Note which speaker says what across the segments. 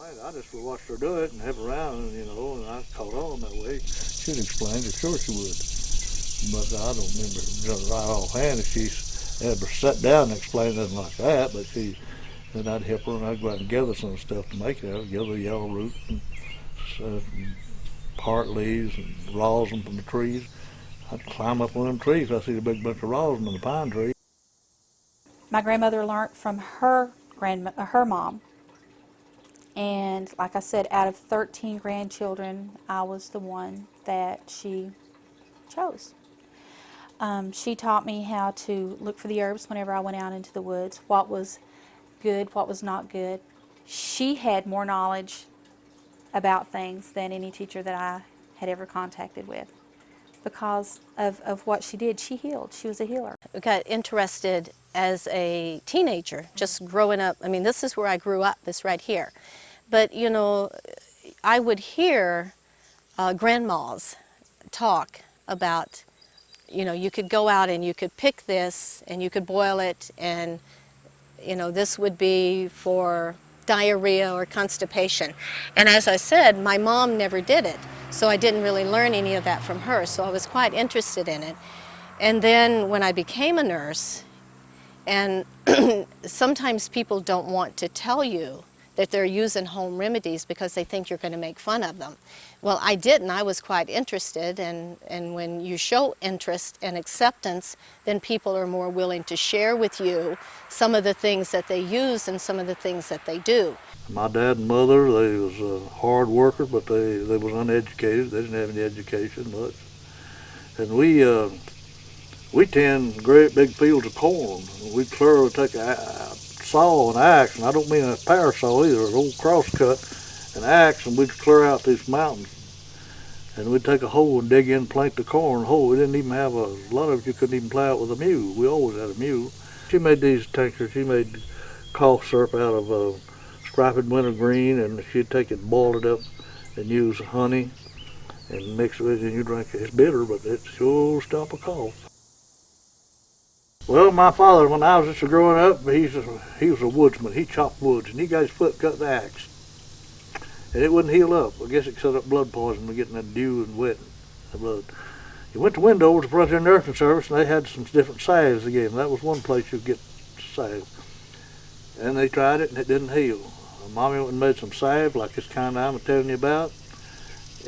Speaker 1: I just watched her do it and have around, and I caught on that way. She'd explain it, sure she would. But I don't remember just right offhand if she's ever sat down and explained anything like that, but then I'd help her and I'd go out and gather some stuff to make it. I'd gather yellow root and part leaves and rosin from the trees. I'd climb up one of them trees. I see a big bunch of rosin in the pine tree.
Speaker 2: My grandmother learned from her mom. And like I said, out of 13 grandchildren, I was the one that she chose. She taught me how to look for the herbs whenever I went out into the woods, what was good, what was not good. She had more knowledge about things than any teacher that I had ever contacted with. Because of what she did, she healed. She was a healer.
Speaker 3: I got interested as a teenager, just growing up. I mean, this is where I grew up, this right here. But, I would hear grandmas talk about, you could go out and you could pick this and you could boil it, and, this would be for diarrhea or constipation. And as I said, my mom never did it, so I didn't really learn any of that from her, so I was quite interested in it. And then when I became a nurse, and sometimes people don't want to tell you that they're using home remedies because they think you're going to make fun of them. Well, I didn't. I was quite interested, and when you show interest and acceptance, then people are more willing to share with you some of the things that they use and some of the things that they do.
Speaker 1: My dad and mother, they was hard workers, but they was uneducated. They didn't have any education much. And we tend great big fields of corn. We'd clear, take a saw and axe, and I don't mean a power saw either, an old crosscut, an axe, and we'd clear out these mountains. And we'd take a hoe and dig in, plank the corn hole. We didn't even have a lot of it. You couldn't even plow it with a mule. We always had a mule. She made these tinctures. She made cough syrup out of striped wintergreen, and she'd take it, boil it up, and use honey and mix it with it, and you drink it. It's bitter, but it sure stop a cough. Well, my father, when I was just growing up, he was a woodsman. He chopped woods, and he got his foot cut the axe. And it wouldn't heal up. I guess it set up blood poisoning by getting that dew and wet the blood. He went to Windows to Frontier Nursing Service, and they had some different salves they gave him. That was one place you'd get salve. And they tried it, and it didn't heal. Mommy went and made some salve, like this kind I'm telling you about,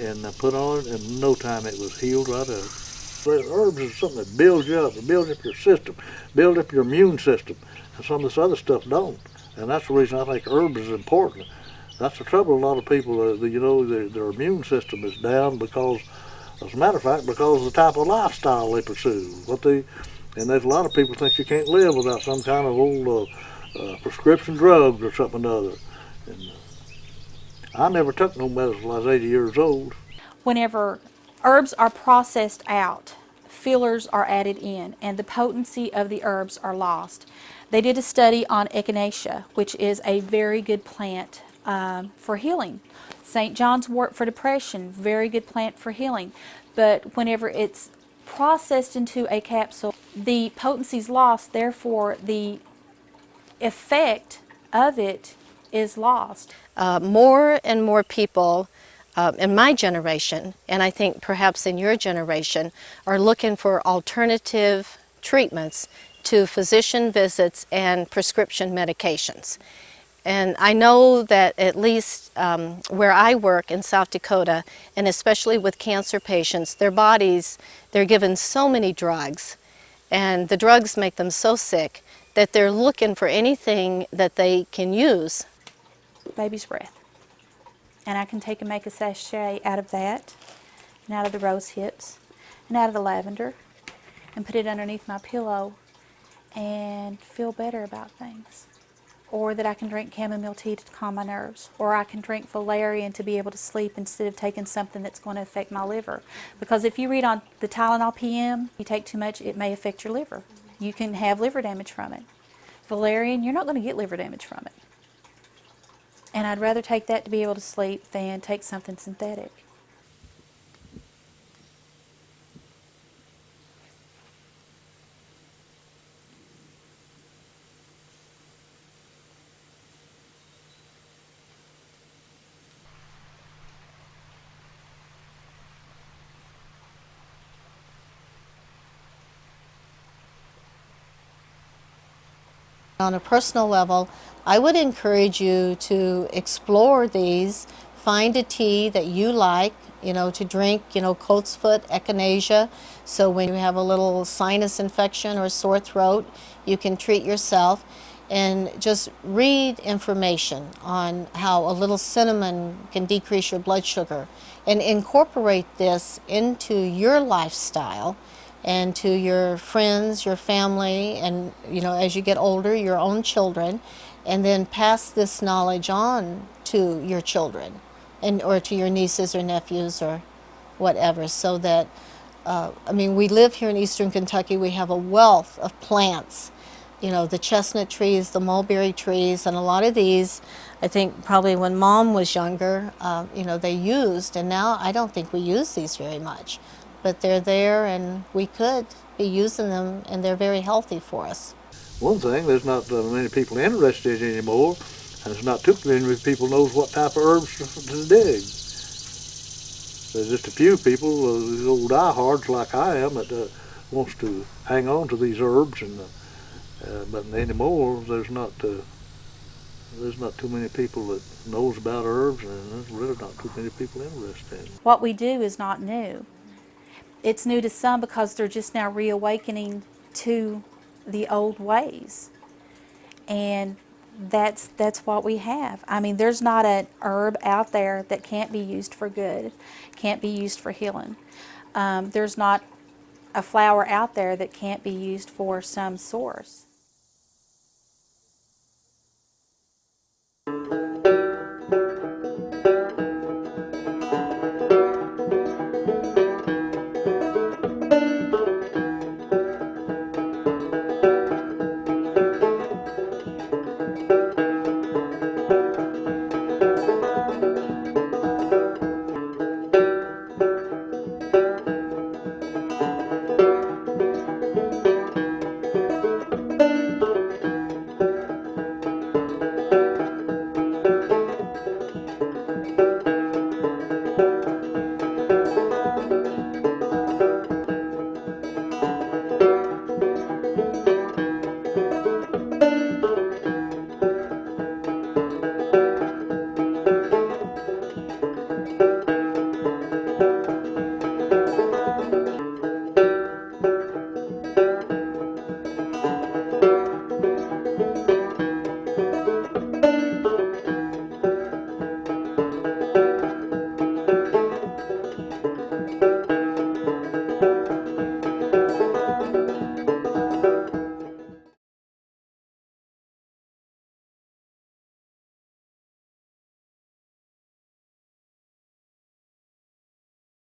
Speaker 1: and I put on it, and in no time it was healed right up. Herbs is something that builds you up. It builds up your system, builds up your immune system, and some of this other stuff don't. And that's the reason I think herbs is important. That's the trouble. A lot of people, their immune system is down because, as a matter of fact, because of the type of lifestyle they pursue. And there's a lot of people think you can't live without some kind of old prescription drugs or something or other. And I never took no medicine till I was 80 years old.
Speaker 2: Whenever herbs are processed out, fillers are added in, and the potency of the herbs are lost. They did a study on echinacea, which is a very good plant for healing. St. John's wort for depression, very good plant for healing. But whenever it's processed into a capsule, the potency is lost, therefore the effect of it is lost.
Speaker 3: More and more people in my generation, and I think perhaps in your generation, are looking for alternative treatments to physician visits and prescription medications. And I know that at least where I work in South Dakota, and especially with cancer patients, their bodies, they're given so many drugs, and the drugs make them so sick that they're looking for anything that they can use.
Speaker 2: Baby's breath. And I can take and make a sachet out of that, and out of the rose hips, and out of the lavender, and put it underneath my pillow and feel better about things. Or that I can drink chamomile tea to calm my nerves. Or I can drink valerian to be able to sleep instead of taking something that's going to affect my liver. Because if you read on the Tylenol PM, you take too much, it may affect your liver. You can have liver damage from it. Valerian, you're not going to get liver damage from it. And I'd rather take that to be able to sleep than take something synthetic.
Speaker 3: On a personal level, I would encourage you to explore these. Find a tea that you like, to drink, colt's foot, echinacea. So when you have a little sinus infection or sore throat, you can treat yourself. And just read information on how a little cinnamon can decrease your blood sugar, and incorporate this into your lifestyle and to your friends, your family, and as you get older, your own children, and then pass this knowledge on to your children and or to your nieces or nephews or whatever, so that we live here in eastern Kentucky. We have a wealth of plants, the chestnut trees, the mulberry trees, and a lot of these, I think probably when Mom was younger, they used, and now I don't think we use these very much. But they're there, and we could be using them, and they're very healthy for us.
Speaker 1: One thing, there's not many people interested anymore, and there's not too many people knows what type of herbs to dig. There's just a few people, these old diehards like I am, that wants to hang on to these herbs, and but anymore there's not too many people that knows about herbs, and there's really not too many people interested in it.
Speaker 2: What we do is not new. It's new to some because they're just now reawakening to the old ways. And that's what we have. There's not an herb out there that can't be used for good, can't be used for healing. There's not a flower out there that can't be used for some source.